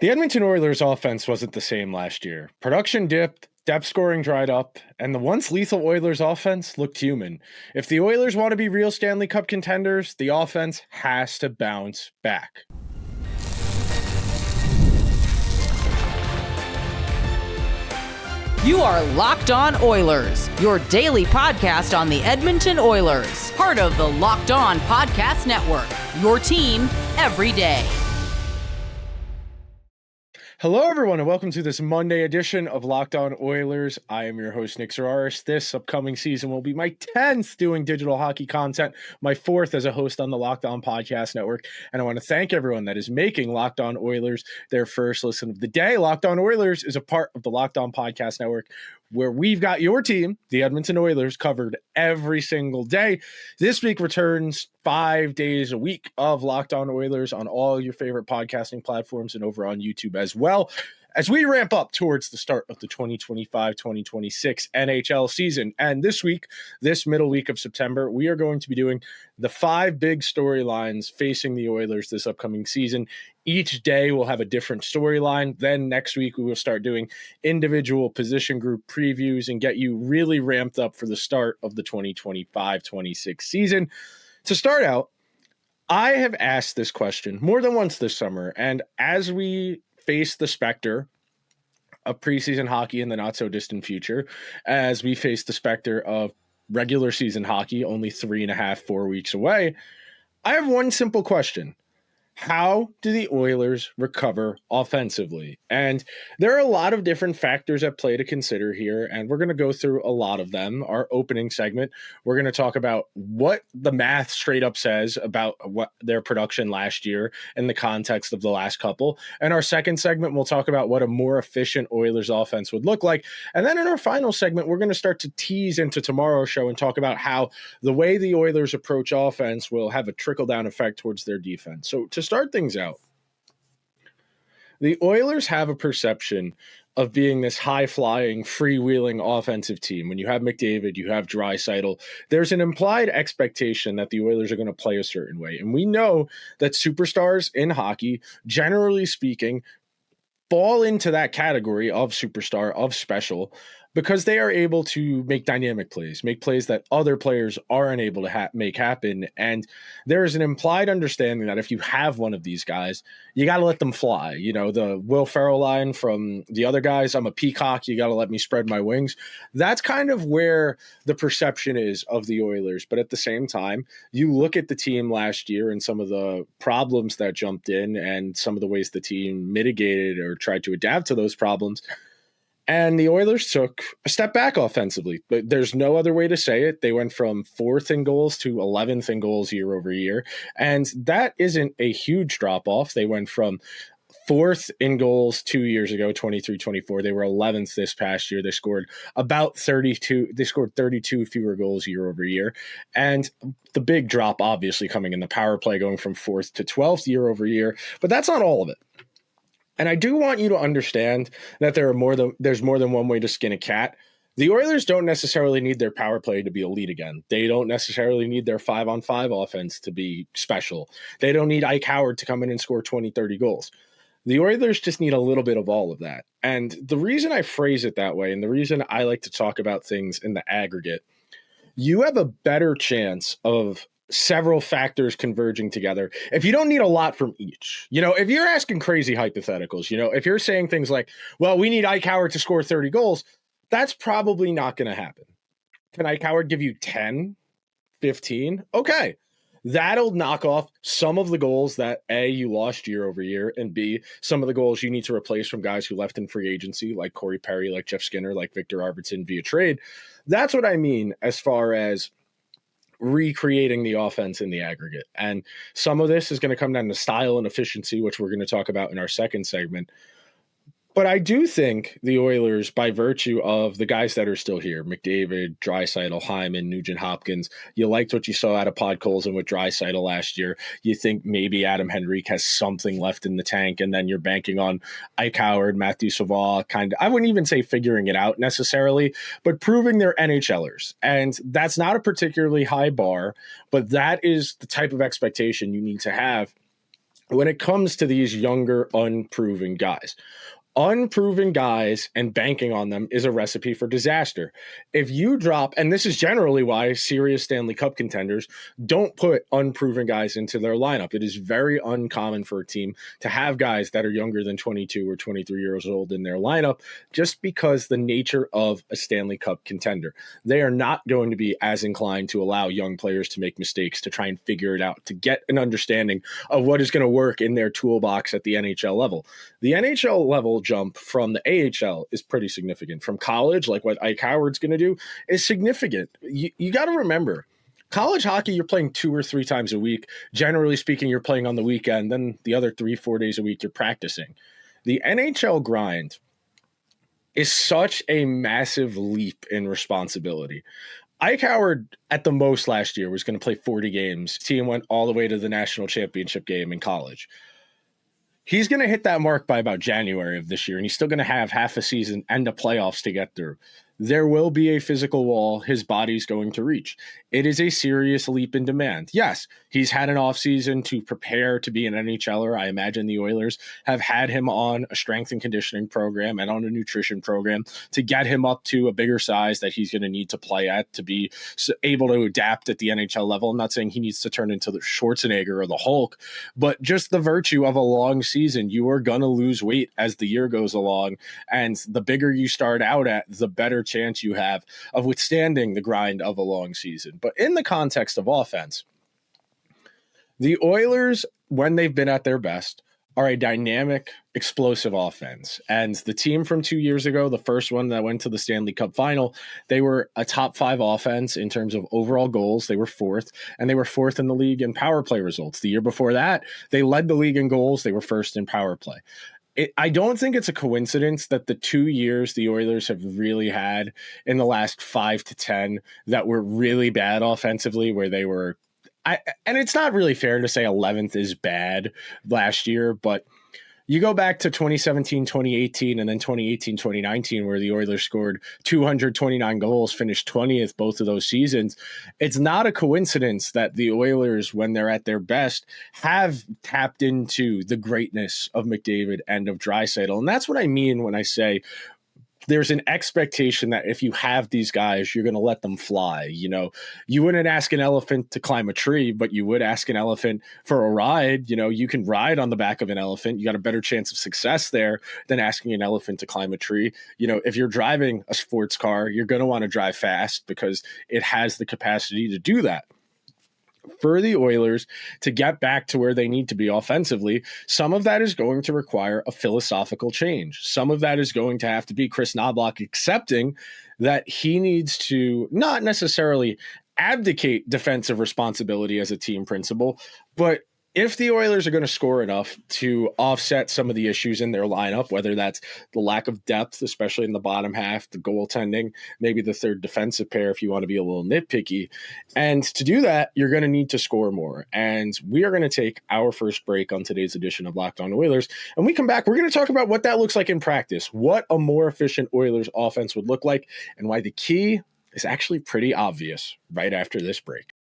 The Edmonton Oilers offense wasn't the same last year. Production dipped, depth scoring dried up, and the once lethal Oilers offense looked human. If the Oilers want to be real Stanley Cup contenders, the offense has to bounce back. You are Locked On Oilers, your daily podcast on the Edmonton Oilers, part of the Locked On Podcast Network, your team every day. Hello, everyone, and welcome to this Monday edition of Locked On Oilers. I am your host, Nick Zararis. This upcoming season will be my 10th doing digital hockey content, my 4th as a host on the Locked On Podcast Network. And I want to thank everyone that is making Locked On Oilers their first listen of the day. Locked On Oilers is a part of the Locked On Podcast Network, where we've got your team, the Edmonton Oilers, covered every single day. This week returns 5 days a week of Locked On Oilers on all your favorite podcasting platforms and over on YouTube as well, as we ramp up towards the start of the 2025-2026 NHL season. And this week, this middle week of September, we are going to be doing the 5 big storylines facing the Oilers this upcoming season. Each day will have a different storyline. Then next week, we will start doing individual position group previews and get you really ramped up for the start of the 2025-26 season. To start out, I have asked this question more than once this summer, and as we face the specter of preseason hockey in the not-so-distant future, as we face the specter of regular season hockey only 3.5-4 weeks away, I have one simple question. How do the Oilers recover offensively? And there are a lot of different factors at play to consider here, and we're going to go through a lot of them. Our opening segment, we're going to talk about what the math straight up says about what their production last year in the context of the last couple. And our second segment, we'll talk about what a more efficient Oilers offense would look like. And then in our final segment, we're going to start to tease into tomorrow's show and talk about how the way the Oilers approach offense will have a trickle-down effect towards their defense. So to start things out, the Oilers have a perception of being this high-flying, freewheeling offensive team. When you have McDavid, you have Draisaitl, there's an implied expectation that the Oilers are going to play a certain way. And we know that superstars in hockey, generally speaking, fall into that category of superstar, of special, because they are able to make dynamic plays, make plays that other players aren't able to make happen. And there is an implied understanding that if you have one of these guys, you got to let them fly. You know, the Will Ferrell line from the other guys, I'm a peacock, you got to let me spread my wings. That's kind of where the perception is of the Oilers. But at the same time, you look at the team last year and some of the problems that jumped in and some of the ways the team mitigated or tried to adapt to those problems. And the Oilers took a step back offensively. But there's no other way to say it. They went from 4th in goals to 11th in goals year over year. And that isn't a huge drop-off. They went from 4th in goals 2 years ago, 23-24. They were 11th this past year. They scored about 32. They scored 32 fewer goals year over year. And the big drop, obviously, coming in the power play, going from 4th to 12th year over year. But that's not all of it. And I do want you to understand that there's more than one way to skin a cat. The Oilers don't necessarily need their power play to be elite again. They don't necessarily need their 5-on-5 offense to be special. They don't need Ike Howard to come in and score 20, 30 goals. The Oilers just need a little bit of all of that. And the reason I phrase it that way, and the reason I like to talk about things in the aggregate, you have a better chance of several factors converging together if you don't need a lot from each. You know, if you're asking crazy hypotheticals, you know, if you're saying things like, well, we need Ike Howard to score 30 goals, that's probably not going to happen. Can Ike Howard give you 10, 15? Okay. That'll knock off some of the goals that A, you lost year over year, and B, some of the goals you need to replace from guys who left in free agency, like Corey Perry, like Jeff Skinner, like Victor Arvidsson via trade. That's what I mean as far as recreating the offense in the aggregate. And some of this is going to come down to style and efficiency, which we're going to talk about in our second segment. But I do think the Oilers, by virtue of the guys that are still here, McDavid, Draisaitl, Hyman, Nugent-Hopkins, you liked what you saw out of Podkolzin with Draisaitl last year. You think maybe Adam Henrique has something left in the tank, and then you're banking on Ike Howard, Matthew Savard, I wouldn't even say figuring it out necessarily, but proving they're NHLers. And that's not a particularly high bar, but that is the type of expectation you need to have when it comes to these younger, unproven guys and banking on them is a recipe for disaster. If you drop, and this is generally why serious Stanley Cup contenders don't put unproven guys into their lineup. It is very uncommon for a team to have guys that are younger than 22 or 23 years old in their lineup, just because the nature of a Stanley Cup contender. They are not going to be as inclined to allow young players to make mistakes, to try and figure it out, to get an understanding of what is going to work in their toolbox at the NHL level. The NHL level jump from the AHL is pretty significant. From college, like what Ike Howard's going to do, is significant. You got to remember, college hockey, you're playing 2 or 3 times a week. Generally speaking, you're playing on the weekend. Then the other 3-4 days a week, you're practicing. The NHL grind is such a massive leap in responsibility. Ike Howard, at the most last year, was going to play 40 games. Team went all the way to the national championship game in college. He's going to hit that mark by about January of this year, and he's still going to have half a season and the playoffs to get through. There will be a physical wall his body's going to reach. It is a serious leap in demand. Yes, he's had an offseason to prepare to be an NHLer. I imagine the Oilers have had him on a strength and conditioning program and on a nutrition program to get him up to a bigger size that he's going to need to play at to be able to adapt at the NHL level. I'm not saying he needs to turn into the Schwarzenegger or the Hulk, but just the virtue of a long season. You are going to lose weight as the year goes along, and the bigger you start out at, the better chance you have of withstanding the grind of a long season. But in the context of offense, the Oilers, when they've been at their best, are a dynamic, explosive offense. And the team from 2 years ago, the first one that went to the Stanley Cup final, they were a top 5 offense in terms of overall goals. They were 4th, and they were 4th in the league in power play results. The year before that, they led the league in goals. They were 1st in power play. I don't think it's a coincidence that the 2 years the Oilers have really had in the last 5 to 10 that were really bad offensively, where they were, and it's not really fair to say 11th is bad last year, but you go back to 2017, 2018, and then 2018, 2019, where the Oilers scored 229 goals, finished 20th both of those seasons. It's not a coincidence that the Oilers, when they're at their best, have tapped into the greatness of McDavid and of Draisaitl. And that's what I mean when I say there's an expectation that if you have these guys, you're going to let them fly. You know, you wouldn't ask an elephant to climb a tree, but you would ask an elephant for a ride. You know, you can ride on the back of an elephant. You got a better chance of success there than asking an elephant to climb a tree. You know, if you're driving a sports car, you're going to want to drive fast because it has the capacity to do that. For the Oilers to get back to where they need to be offensively, some of that is going to require a philosophical change. Some of that is going to have to be Kris Knoblauch accepting that he needs to not necessarily abdicate defensive responsibility as a team principal, but if the Oilers are going to score enough to offset some of the issues in their lineup, whether that's the lack of depth, especially in the bottom half, the goaltending, maybe the third defensive pair if you want to be a little nitpicky. And to do that, you're going to need to score more. And we are going to take our first break on today's edition of Locked On Oilers. And we come back, we're going to talk about what that looks like in practice, what a more efficient Oilers offense would look like, and why the key is actually pretty obvious right after this break.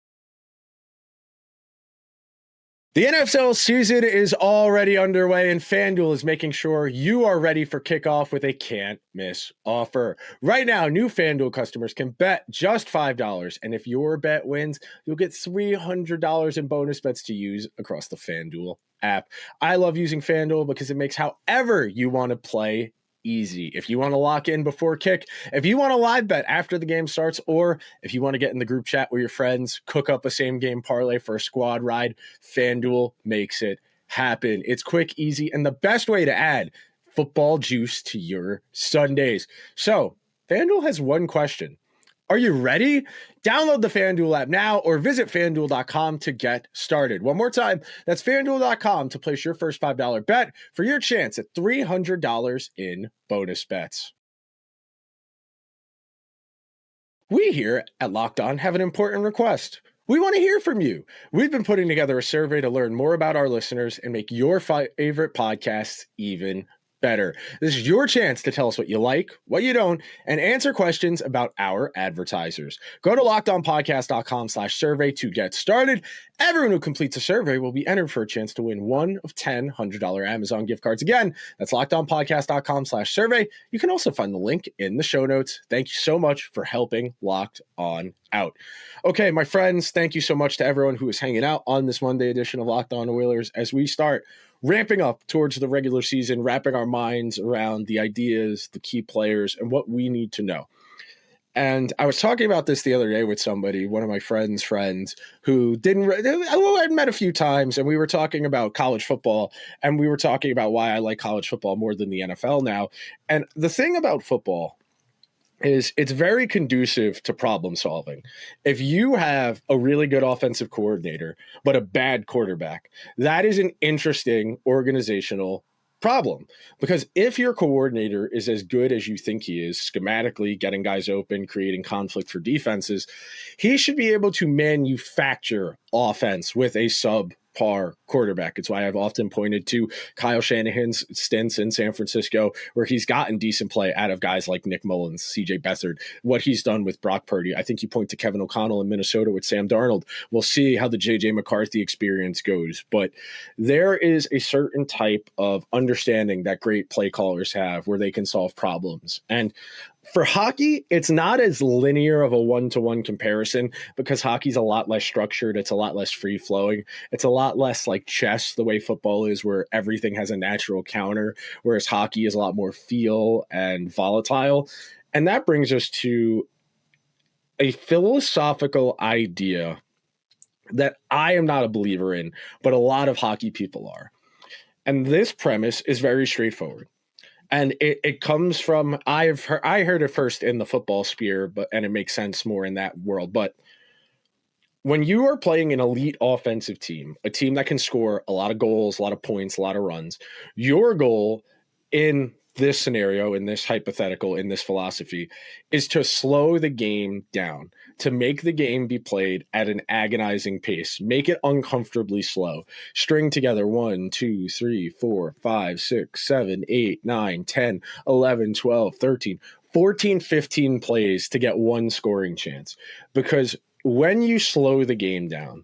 The NFL season is already underway, and FanDuel is making sure you are ready for kickoff with a can't-miss offer. Right now, new FanDuel customers can bet just $5, and if your bet wins, you'll get $300 in bonus bets to use across the FanDuel app. I love using FanDuel because it makes however you want to play easy. If you want to lock in before kick, if you want to live bet after the game starts, or if you want to get in the group chat with your friends, cook up a same game parlay for a squad ride, FanDuel makes it happen. It's quick, easy, and the best way to add football juice to your Sundays. So FanDuel has one question. Are you ready? Download the FanDuel app now or visit FanDuel.com to get started. One more time, that's FanDuel.com to place your first $5 bet for your chance at $300 in bonus bets. We here at Locked On have an important request. We want to hear from you. We've been putting together a survey to learn more about our listeners and make your favorite podcasts even better. This is your chance to tell us what you like, what you don't, and answer questions about our advertisers. Go to lockedonpodcast.com/survey to get started. Everyone who completes a survey will be entered for a chance to win one of 10 $100 Amazon gift cards. Again, that's lockedonpodcast.com/survey. You can also find the link in the show notes. Thank you so much for helping Locked On out. Okay, my friends, thank you so much to everyone who is hanging out on this Monday edition of Locked On Oilers as we start ramping up towards the regular season, wrapping our minds around the ideas, the key players, and what we need to know. And I was talking about this the other day with somebody, one of my friends' who I'd met a few times, and we were talking about college football, and we were talking about why I like college football more than the NFL now. And the thing about football is it's very conducive to problem solving. If you have a really good offensive coordinator, but a bad quarterback, that is an interesting organizational problem. Because if your coordinator is as good as you think he is, schematically getting guys open, creating conflict for defenses, he should be able to manufacture offense with a subpar quarterback. It's why I've often pointed to Kyle Shanahan's stints in San Francisco, where he's gotten decent play out of guys like Nick Mullins, CJ Beathard, what he's done with Brock Purdy. I think you point to Kevin O'Connell in Minnesota with Sam Darnold. We'll see how the JJ McCarthy experience goes. But there is a certain type of understanding that great play callers have where they can solve problems. And for hockey, it's not as linear of a one-to-one comparison because hockey's a lot less structured. It's a lot less free-flowing. It's a lot less like chess, the way football is, where everything has a natural counter, whereas hockey is a lot more feel and volatile. And that brings us to a philosophical idea that I am not a believer in, but a lot of hockey people are. And this premise is very straightforward. And it comes from, I heard it first in the football sphere, and it makes sense more in that world. But when you are playing an elite offensive team, a team that can score a lot of goals, a lot of points, a lot of runs, your goal in this scenario, in this hypothetical, in this philosophy, is to slow the game down, to make the game be played at an agonizing pace, make it uncomfortably slow, string together 1, 2, 3, 4, 5, 6, 7, 8, 9, 10, 11, 12, 13, 14, 15 plays to get one scoring chance. Because when you slow the game down,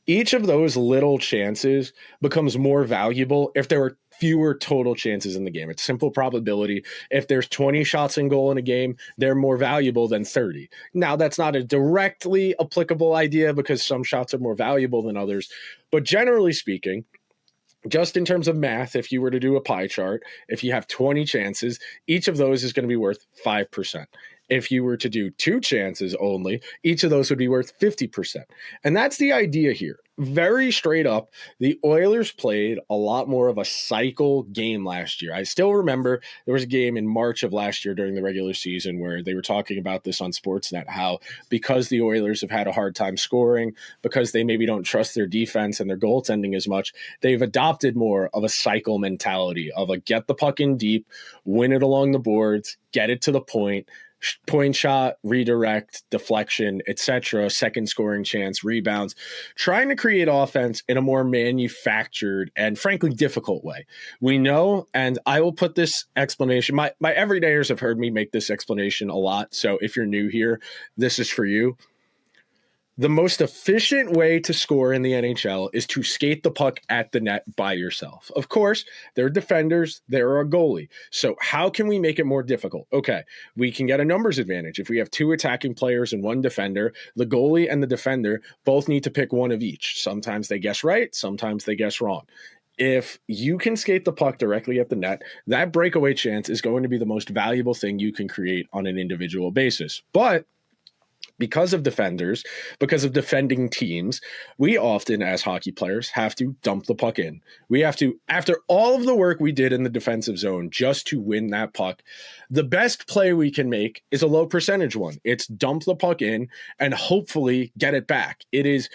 each of those little chances becomes more valuable if there are fewer total chances in the game. It's simple probability. If there's 20 shots in goal in a game, they're more valuable than 30. Now, that's not a directly applicable idea because some shots are more valuable than others. But generally speaking, just in terms of math, if you were to do a pie chart, if you have 20 chances, each of those is going to be worth 5%. If you were to do 2 chances only, each of those would be worth 50%. And that's the idea here. Very straight up, the Oilers played a lot more of a cycle game last year. I still remember there was a game in March of last year during the regular season where they were talking about this on Sportsnet, how because the Oilers have had a hard time scoring, because they maybe don't trust their defense and their goaltending as much, they've adopted more of a cycle mentality of a get the puck in deep, win it along the boards, get it to the point shot, redirect, deflection, etc., second scoring chance, rebounds, trying to create offense in a more manufactured and frankly difficult way. We know, and I will put this explanation, my everydayers have heard me make this explanation a lot, so if you're new here, this is for you. The most efficient way to score in the NHL is to skate the puck at the net by yourself. Of course, there are defenders, there are a goalie. So how can we make it more difficult? Okay, we can get a numbers advantage. If we have 2 attacking players and 1 defender, the goalie and the defender both need to pick one of each. Sometimes they guess right, sometimes they guess wrong. If you can skate the puck directly at the net, that breakaway chance is going to be the most valuable thing you can create on an individual basis. But because of defenders, because of defending teams, we often, as hockey players, have to dump the puck in. We have to, after all of the work we did in the defensive zone just to win that puck, the best play we can make is a low percentage one. It's dump the puck in and hopefully get it back. It is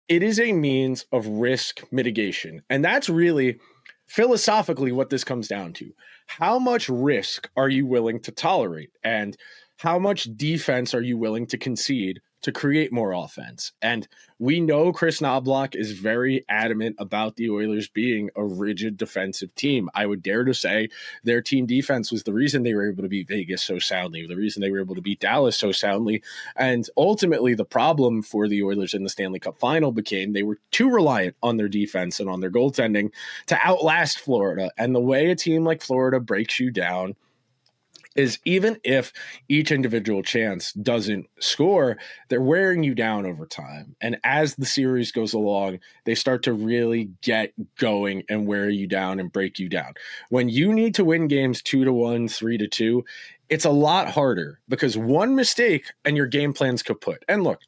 a means of risk mitigation. And that's really philosophically what this comes down to. How much risk are you willing to tolerate? And how much defense are you willing to concede to create more offense. And we know Kris Knoblauch is very adamant about the Oilers being a rigid defensive team. I would dare to say their team defense was the reason they were able to beat Vegas so soundly, the reason they were able to beat Dallas so soundly. And ultimately, the problem for the Oilers in the Stanley Cup final became they were too reliant on their defense and on their goaltending to outlast Florida. And the way a team like Florida breaks you down is even if each individual chance doesn't score, they're wearing you down over time. And as the series goes along, they start to really get going and wear you down and break you down. When you need to win games 2-1, 3-2, it's a lot harder because one mistake and your game plan's kaput. And look,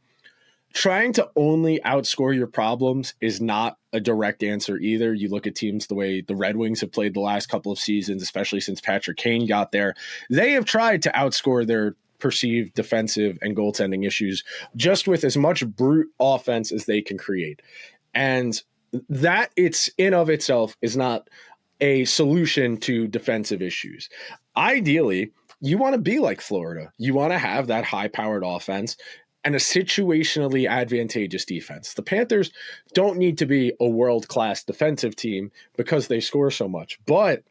trying to only outscore your problems is not a direct answer either. You look at teams the way the Red Wings have played the last couple of seasons, especially since Patrick Kane got there. They have tried to outscore their perceived defensive and goaltending issues just with as much brute offense as they can create. And that it's in of itself is not a solution to defensive issues. Ideally, you want to be like Florida. You want to have that high-powered offense and a situationally advantageous defense. The Panthers don't need to be a world-class defensive team because they score so much. But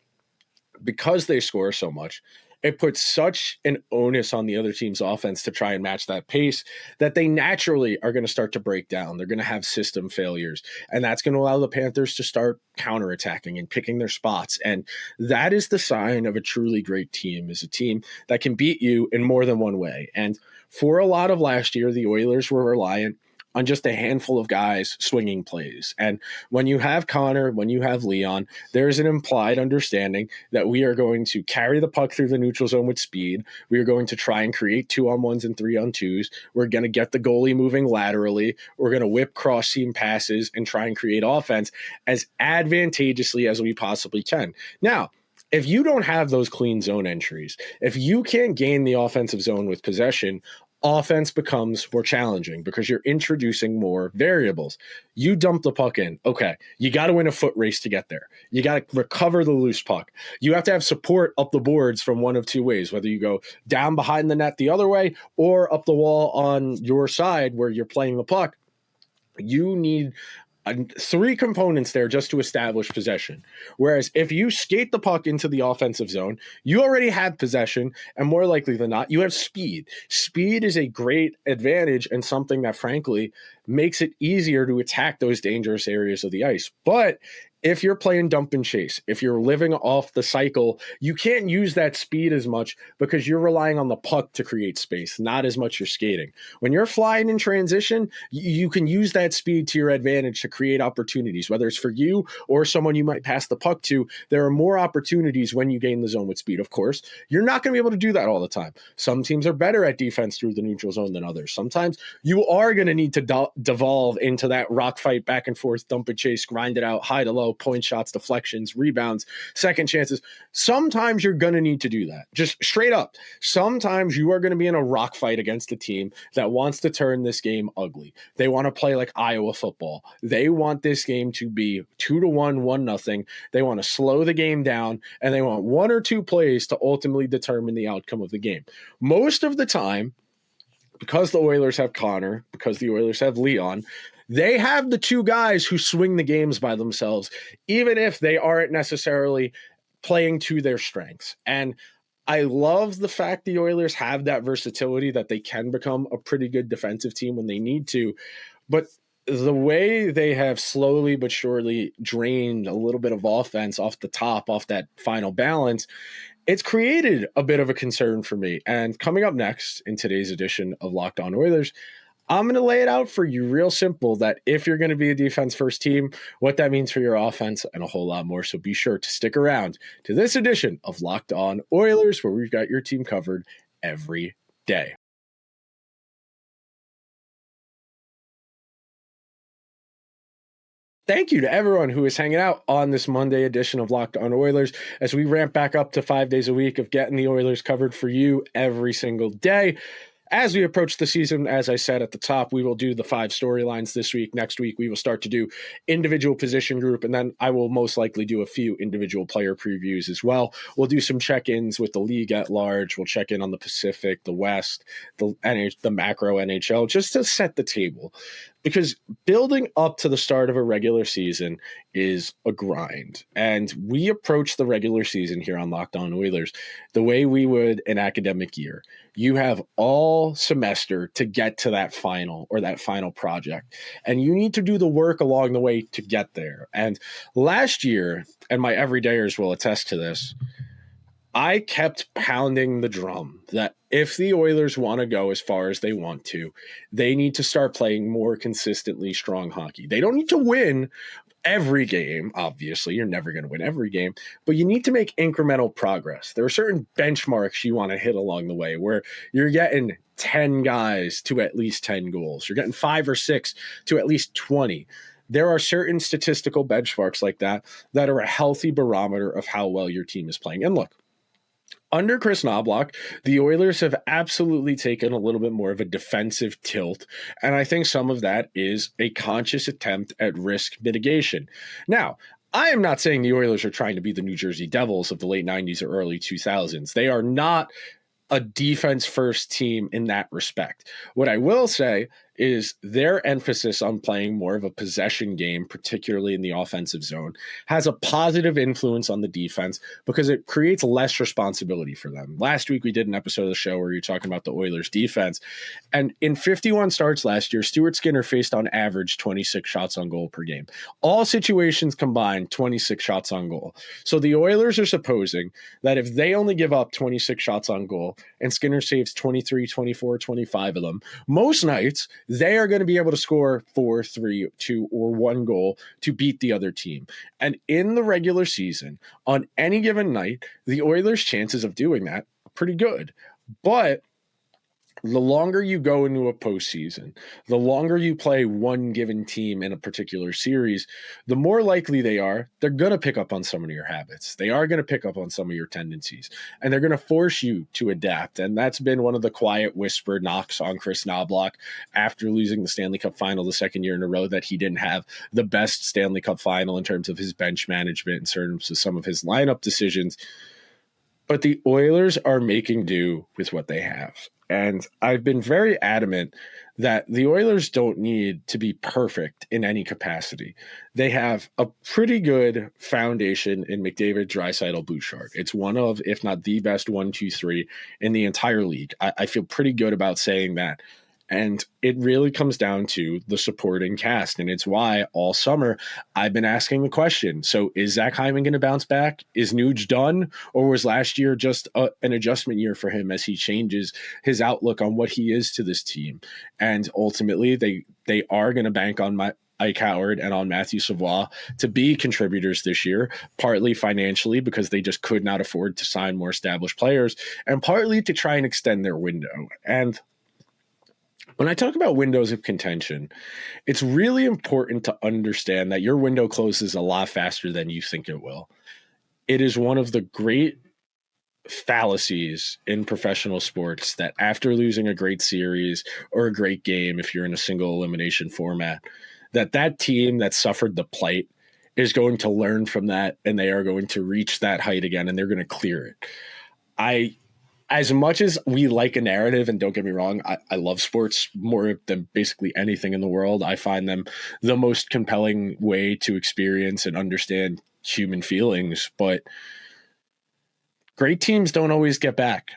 because they score so much, it puts such an onus on the other team's offense to try and match that pace that they naturally are going to start to break down. They're going to have system failures, and that's going to allow the Panthers to start counterattacking and picking their spots. And that is the sign of a truly great team, is a team that can beat you in more than one way. And for a lot of last year, the Oilers were reliant on just a handful of guys swinging plays. And when you have Connor, when you have Leon, there's an implied understanding that we are going to carry the puck through the neutral zone with speed. We are going to try and create 2-on-1s and 3-on-2s. We're going to get the goalie moving laterally. We're going to whip cross-seam passes and try and create offense as advantageously as we possibly can. Now, if you don't have those clean zone entries, if you can't gain the offensive zone with possession, offense becomes more challenging because you're introducing more variables. You dump the puck in. Okay, you got to win a foot race to get there. You got to recover the loose puck. You have to have support up the boards from one of two ways, whether you go down behind the net the other way or up the wall on your side where you're playing the puck. You need three components there just to establish possession. Whereas if you skate the puck into the offensive zone, you already have possession, and more likely than not, you have speed. Speed is a great advantage and something that, frankly, makes it easier to attack those dangerous areas of the ice. But if you're playing dump and chase, if you're living off the cycle, you can't use that speed as much because you're relying on the puck to create space, not as much your skating. When you're flying in transition, you can use that speed to your advantage to create opportunities, whether it's for you or someone you might pass the puck to. There are more opportunities when you gain the zone with speed. Of course, you're not going to be able to do that all the time. Some teams are better at defense through the neutral zone than others. Sometimes you are going to need to devolve into that rock fight, back and forth, dump and chase, grind it out, high to low, point shots, deflections, rebounds, second chances. Sometimes you're going to need to do that. Just straight up. Sometimes you are going to be in a rock fight against a team that wants to turn this game ugly. They want to play like Iowa football. They want this game to be 2-1, 1-0. They want to slow the game down, and they want one or two plays to ultimately determine the outcome of the game. Most of the time, because the Oilers have Connor, because the Oilers have Leon, they have the two guys who swing the games by themselves, even if they aren't necessarily playing to their strengths. And I love the fact the Oilers have that versatility, that they can become a pretty good defensive team when they need to. But the way they have slowly but surely drained a little bit of offense off the top, off that final balance, it's created a bit of a concern for me. And coming up next in today's edition of Locked On Oilers, I'm going to lay it out for you real simple, that if you're going to be a defense first team, what that means for your offense, and a whole lot more. So be sure to stick around to this edition of Locked On Oilers, where we've got your team covered every day. Thank you to everyone who is hanging out on this Monday edition of Locked On Oilers as we ramp back up to 5 days a week of getting the Oilers covered for you every single day. as we approach the season, as I said at the top, we will do the 5 storylines this week. Next week, we will start to do individual position group, and then I will most likely do a few individual player previews as well. We'll do some check-ins with the league at large. We'll check in on the Pacific, the West, the macro NHL, just to set the table. Because building up to the start of a regular season is a grind. And we approach the regular season here on Locked On Oilers the way we would an academic year. You have all semester to get to that final or that final project. And you need to do the work along the way to get there. And last year, and my everydayers will attest to this, I kept pounding the drum that if the Oilers want to go as far as they want to, they need to start playing more consistently strong hockey. They don't need to win every game. Obviously, you're never going to win every game, but you need to make incremental progress. There are certain benchmarks you want to hit along the way where you're getting 10 guys to at least 10 goals. You're getting 5 or 6 to at least 20. There are certain statistical benchmarks like that that are a healthy barometer of how well your team is playing. And look, under Kris Knoblauch, the Oilers have absolutely taken a little bit more of a defensive tilt, and I think some of that is a conscious attempt at risk mitigation. Now, I am not saying the Oilers are trying to be the New Jersey Devils of the late 90s or early 2000s. They are not a defense-first team in that respect. What I will say is their emphasis on playing more of a possession game, particularly in the offensive zone, has a positive influence on the defense because it creates less responsibility for them. Last week, we did an episode of the show where you're talking about the Oilers defense. And in 51 starts last year, Stuart Skinner faced on average 26 shots on goal per game. All situations combined, 26 shots on goal. So the Oilers are supposing that if they only give up 26 shots on goal and Skinner saves 23, 24, 25 of them, most nights, they are going to be able to score 4, 3, 2, or 1 goal to beat the other team. And in the regular season, on any given night, the Oilers' chances of doing that are pretty good. But the longer you go into a postseason, the longer you play one given team in a particular series, the more likely they're going to pick up on some of your habits. They are going to pick up on some of your tendencies, and they're going to force you to adapt. And that's been one of the quiet whisper knocks on Kris Knoblauch after losing the Stanley Cup final the second year in a row, that he didn't have the best Stanley Cup final in terms of his bench management, in terms of some of his lineup decisions. But the Oilers are making do with what they have. And I've been very adamant that the Oilers don't need to be perfect in any capacity. They have a pretty good foundation in McDavid, Draisaitl, Bouchard. It's one of, if not the best 1, 2, 3 in the entire league. I feel pretty good about saying that. And it really comes down to the supporting cast. And it's why all summer I've been asking the question. So is Zach Hyman going to bounce back? Is Nuge done? Or was last year just an adjustment year for him as he changes his outlook on what he is to this team? And ultimately, they are going to bank on Ike Howard and on Matthew Savoie to be contributors this year, partly financially because they just could not afford to sign more established players, and partly to try and extend their window. And when I talk about windows of contention, it's really important to understand that your window closes a lot faster than you think it will. It is one of the great fallacies in professional sports that after losing a great series or a great game, if you're in a single elimination format, that team that suffered the plight is going to learn from that, and they are going to reach that height again, and they're going to clear it. As much as we like a narrative, and don't get me wrong, I love sports more than basically anything in the world. I find them the most compelling way to experience and understand human feelings. But great teams don't always get back.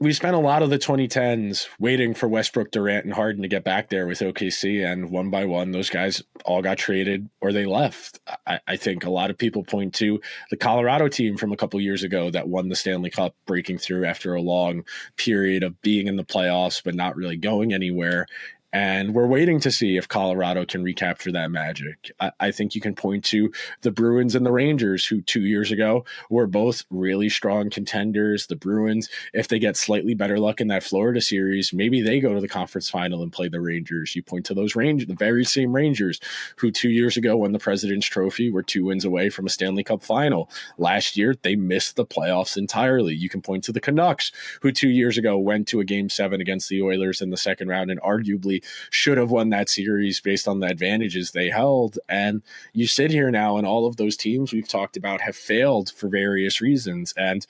We spent a lot of the 2010s waiting for Westbrook, Durant, and Harden to get back there with OKC, and one by one, those guys all got traded or they left. I think a lot of people point to the Colorado team from a couple years ago that won the Stanley Cup, breaking through after a long period of being in the playoffs but not really going anywhere. And we're waiting to see if Colorado can recapture that magic. I think you can point to the Bruins and the Rangers, who 2 years ago were both really strong contenders. The Bruins, if they get slightly better luck in that Florida series, maybe they go to the conference final and play the Rangers. You point to those Rangers, the very same Rangers who 2 years ago won the President's Trophy, were 2 wins away from a Stanley Cup final. Last year, they missed the playoffs entirely. You can point to the Canucks, who 2 years ago went to a Game 7 against the Oilers in the second round and arguably should have won that series based on the advantages they held. And you sit here now, and all of those teams we've talked about have failed for various reasons. And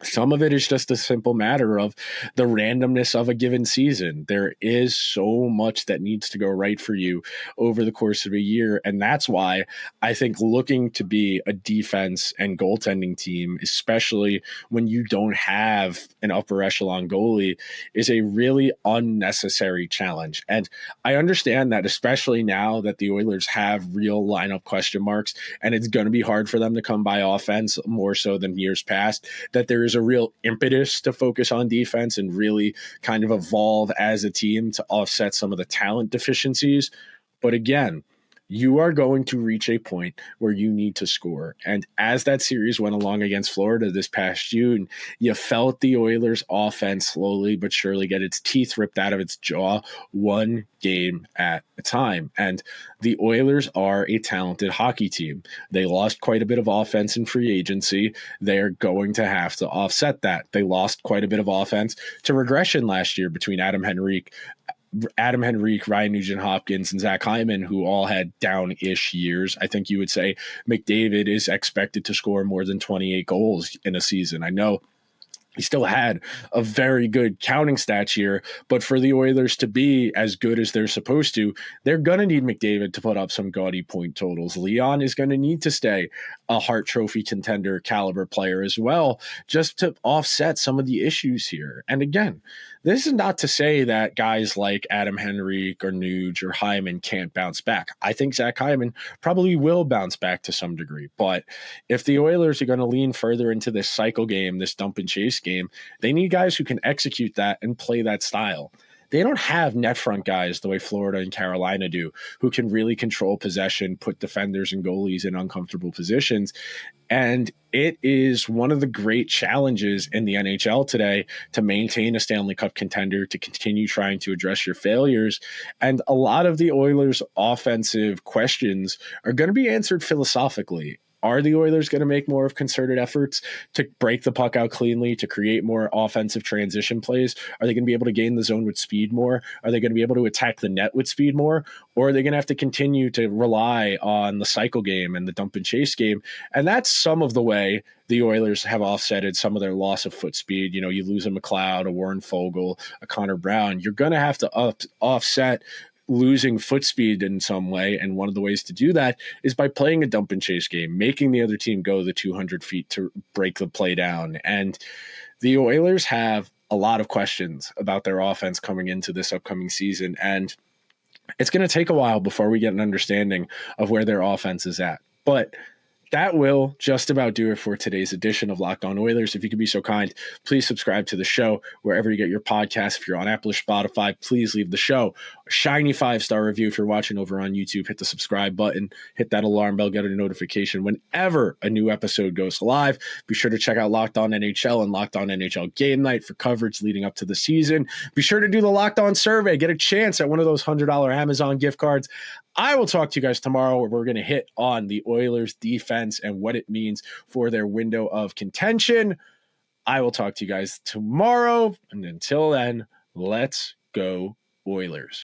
some of it is just a simple matter of the randomness of a given season. There is so much that needs to go right for you over the course of a year. And that's why I think looking to be a defense and goaltending team, especially when you don't have an upper echelon goalie, is a really unnecessary challenge. And I understand that, especially now that the Oilers have real lineup question marks, and it's going to be hard for them to come by offense more so than years past, that there is a real impetus to focus on defense and really kind of evolve as a team to offset some of the talent deficiencies. But again, you are going to reach a point where you need to score. And as that series went along against Florida this past June, you felt the Oilers offense slowly but surely get its teeth ripped out of its jaw, one game at a time. And the Oilers are a talented hockey team. They lost quite a bit of offense in free agency. They are going to have to offset that. They lost quite a bit of offense to regression last year between Adam Henrique, Ryan Nugent-Hopkins, and Zach Hyman, who all had down-ish years. I think you would say McDavid is expected to score more than 28 goals in a season. I know he still had a very good counting stats year, but for the Oilers to be as good as they're supposed to, they're going to need McDavid to put up some gaudy point totals. Leon is going to need to stay a Hart Trophy contender caliber player as well, just to offset some of the issues here. And again, this is not to say that guys like Adam Henrique or Nuge or Hyman can't bounce back. I think Zach Hyman probably will bounce back to some degree. But if the Oilers are going to lean further into this cycle game, this dump and chase game, they need guys who can execute that and play that style. They don't have net front guys the way Florida and Carolina do, who can really control possession, put defenders and goalies in uncomfortable positions. And it is one of the great challenges in the NHL today to maintain a Stanley Cup contender, to continue trying to address your failures. And a lot of the Oilers' offensive questions are going to be answered philosophically. Are the Oilers going to make more of concerted efforts to break the puck out cleanly, to create more offensive transition plays? Are they going to be able to gain the zone with speed more? Are they going to be able to attack the net with speed more? Or are they going to have to continue to rely on the cycle game and the dump and chase game? And that's some of the way the Oilers have offsetted some of their loss of foot speed. You know, you lose a McLeod, a Warren Fogle, a Connor Brown. You're going to have to offset losing foot speed in some way. And one of the ways to do that is by playing a dump and chase game, making the other team go the 200 feet to break the play down. And the Oilers have a lot of questions about their offense coming into this upcoming season. And it's going to take a while before we get an understanding of where their offense is at. But that will just about do it for today's edition of Locked On Oilers. If you could be so kind, please subscribe to the show wherever you get your podcasts. If you're on Apple or Spotify, please leave the show a shiny 5-star review. If you're watching over on YouTube, hit the subscribe button, hit that alarm bell, get a notification whenever a new episode goes live. Be sure to check out Locked On NHL and Locked On NHL Game Night for coverage leading up to the season. Be sure to do the Locked On survey. Get a chance at one of those $100 Amazon gift cards. I will talk to you guys tomorrow, where we're going to hit on the Oilers defense and what it means for their window of contention. I will talk to you guys tomorrow. And until then, let's go Oilers.